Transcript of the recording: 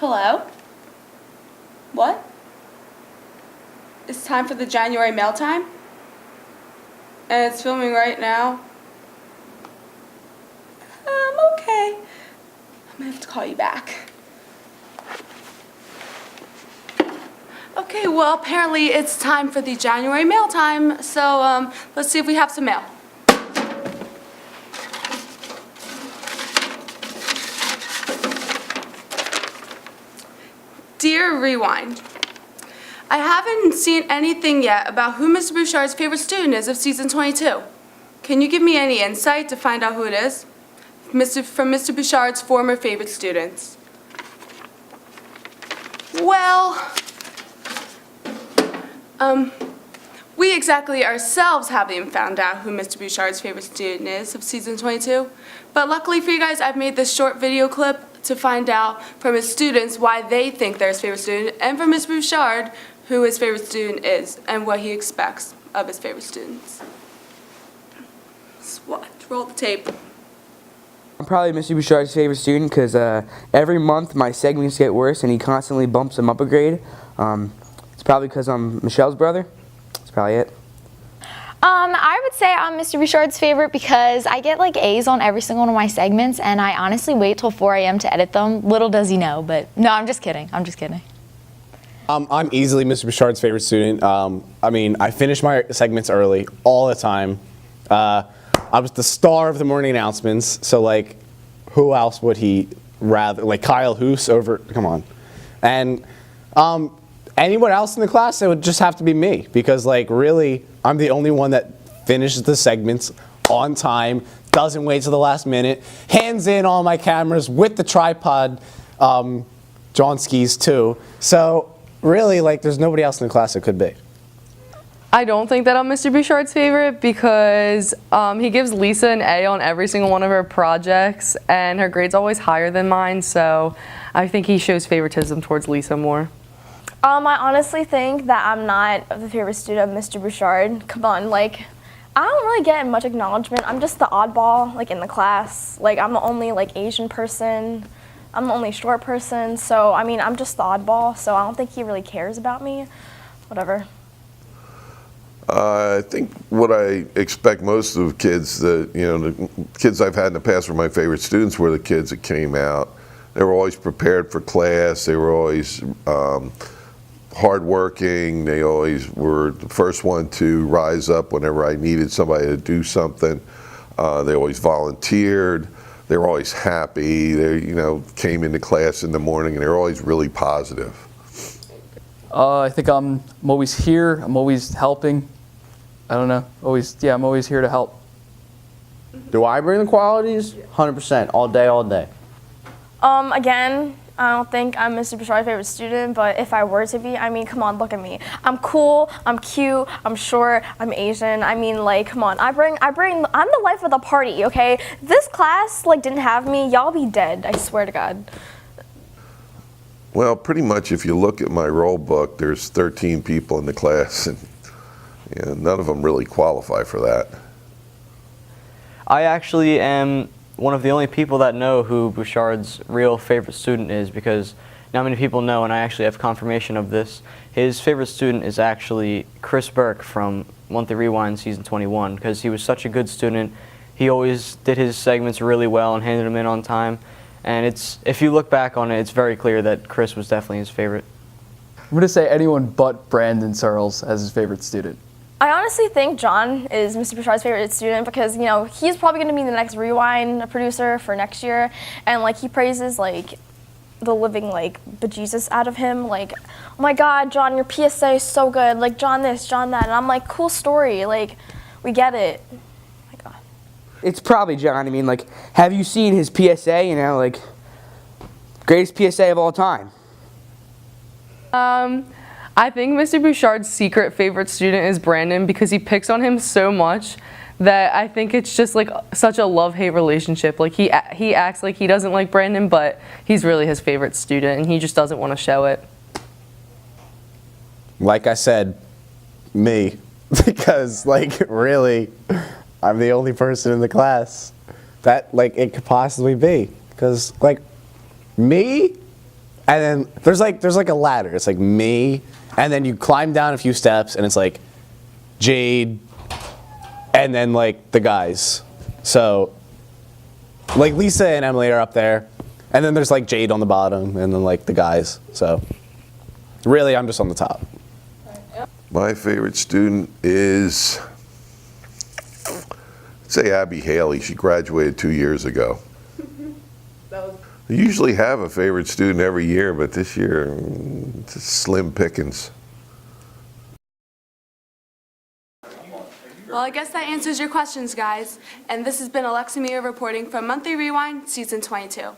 Hello? What? It's time for the January Mailtime? And it's filming right now? Okay. I'm gonna have to call you back. Okay, well, apparently it's time for the January Mailtime, so let's see if we have some mail. Dear Rewind, I haven't seen anything yet about who Mr. Bouchard's favorite student is of season 22. Can you give me any insight to find out who it is? From Mr. Bouchard's former favorite students. Well, we exactly ourselves haven't found out who Mr. Bouchard's favorite student is of season 22. But luckily for you guys, I've made this short video clip to find out from his students why they think they're his favorite student, and from Mr. Bouchard who his favorite student is and what he expects of his favorite students. What? Roll the tape. I'm probably Mr. Bouchard's favorite student because every month my segments get worse and he constantly bumps them up a grade. It's probably because I'm Michelle's brother. That's probably it. I would say I'm Mr. Bouchard's favorite because I get like A's on every single one of my segments, and I honestly wait till 4 a.m. to edit them. Little does he know, but no, I'm just kidding. I'm just kidding. I'm easily Mr. Bouchard's favorite student. I mean, I finish my segments early all the time. I was the star of the morning announcements, so like, who else would he rather, like Kyle Hoos over, come on. And anyone else in the class, it would just have to be me, because like really, I'm the only one that finishes the segments on time, doesn't wait till the last minute, hands in all my cameras with the tripod, John skis too. So really, like, there's nobody else in the class that could be. I don't think that I'm Mr. Bouchard's favorite because he gives Lisa an A on every single one of her projects, and her grade's always higher than mine, so I think he shows favoritism towards Lisa more. I honestly think that I'm not the favorite student of Mr. Bouchard. Come on, like, I don't really get much acknowledgement. I'm just the oddball, like, in the class. Like, I'm the only, like, Asian person. I'm the only short person. So, I mean, I'm just the oddball, so I don't think he really cares about me. Whatever. I think what I expect most of kids, the kids I've had in the past were my favorite students were the kids that came out. They were always prepared for class. They were always hardworking. They always were the first one to rise up whenever I needed somebody to do something. They always volunteered. They were always happy. They, came into class in the morning, and they were always really positive. I think I'm always here. I'm always helping. I don't know. I'm always here to help. Do I bring the qualities? 100%, all day, all day. Again, I don't think I'm Mr. Bouchard's favorite student, but if I were to be, I mean, come on, look at me. I'm cool, I'm cute, I'm short, I'm Asian. I mean, like, come on, I'm the life of the party, okay? If this class, like, didn't have me, y'all be dead, I swear to God. Well, pretty much if you look at my roll book, there's 13 people in the class, and none of them really qualify for that. I actually am one of the only people that know who Bouchard's real favorite student is, because not many people know, and I actually have confirmation of this. His favorite student is actually Chris Burke from Monthly Rewind Season 21, because he was such a good student. He always did his segments really well and handed them in on time. And if you look back on it, it's very clear that Chris was definitely his favorite. I'm going to say anyone but Brandon Searles as his favorite student. I honestly think John is Mr. Bouchard's favorite student because, he's probably going to be the next Rewind producer for next year. And, like, he praises, like, the living, like, bejesus out of him. Like, oh, my God, John, your PSA is so good. Like, John this, John that. And I'm like, cool story. Like, we get it. Oh, my God. It's probably John. I mean, like, have you seen his PSA? Like, greatest PSA of all time. I think Mr. Bouchard's secret favorite student is Brandon because he picks on him so much that I think it's just like such a love-hate relationship. Like he acts like he doesn't like Brandon, but he's really his favorite student and he just doesn't want to show it. Like I said, me, because like really, I'm the only person in the class that like it could possibly be. Because like me, And then there's like a ladder. It's like me, and then you climb down a few steps, and it's like Jade, and then like the guys. So like Lisa and Emily are up there, and then there's like Jade on the bottom, and then like the guys. So really, I'm just on the top. My favorite student is, let's say, Abby Haley. She graduated 2 years ago. I usually have a favorite student every year, but this year, it's slim pickings. Well, I guess that answers your questions, guys. And this has been Alexa Mia reporting from Monthly Rewind, Season 22.